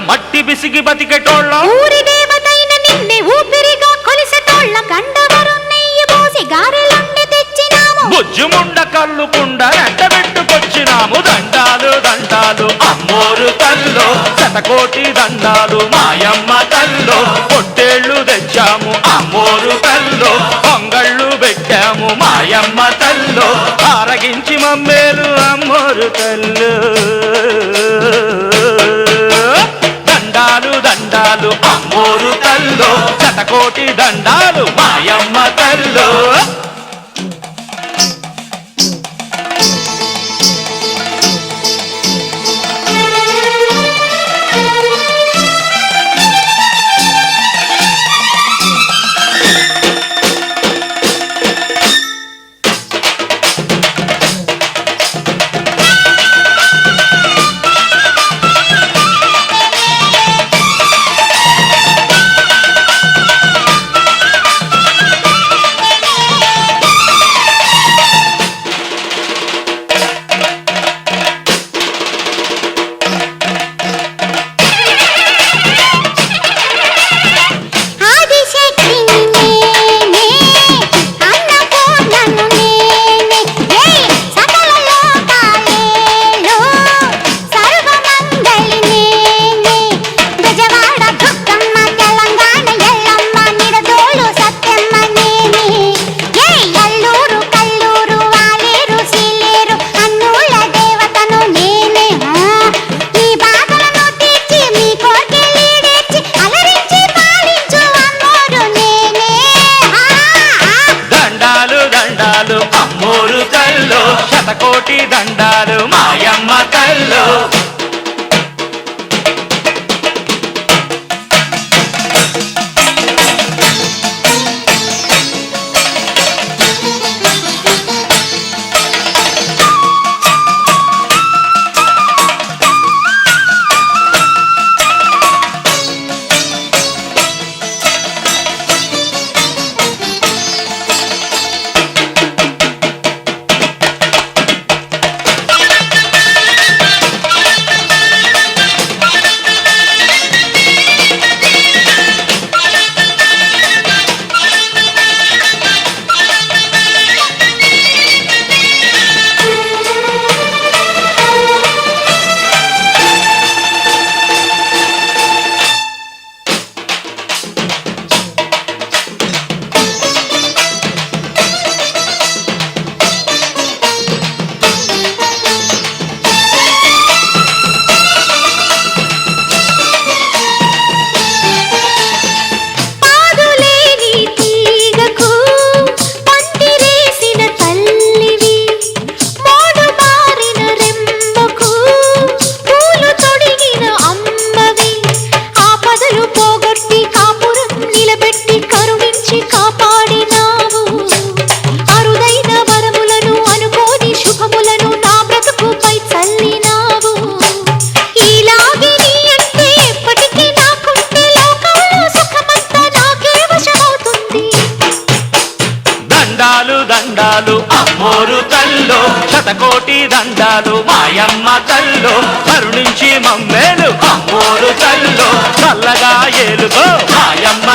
మట్టి బిసిగి బతికెటోళ్ళ ఊరి దేవతైన నిన్నే ఊపిరిగా కొలిసెటోళ్ళ గండవరం నెయ్యి పోసి గారెలుండి తెచ్చినాము బుజ్జుముండ కల్లుకుండ ఎండబెట్టుకొచ్చినాము దండాలు దండాలు అమ్మోరు తల్లో శతకోటి దండాలు మాయమ్మ తల్లో పొట్టేళ్లు తెచ్చాము అమ్మోరు తల్లో పొంగళ్ళు పెట్టాము మాయమ్మ తల్లో ఆరగించి మమ్మేలు అమ్మోరు తల్లు దండాలు దండాలు అమ్మోరు తల్లో శతకోటి దండాలు మాయమ్మ తల్లో అమ్మోరు తల్లో శతకోటి దండాలు మాయమ్మ తల్లో దండాలు అమ్మోరు తల్లో శతకోటి దండాలు మాయమ్మ తల్లో కరుణించి మమ్మేలు అమ్మోరు తల్లో చల్లగా ఏలుగో మాయమ్మ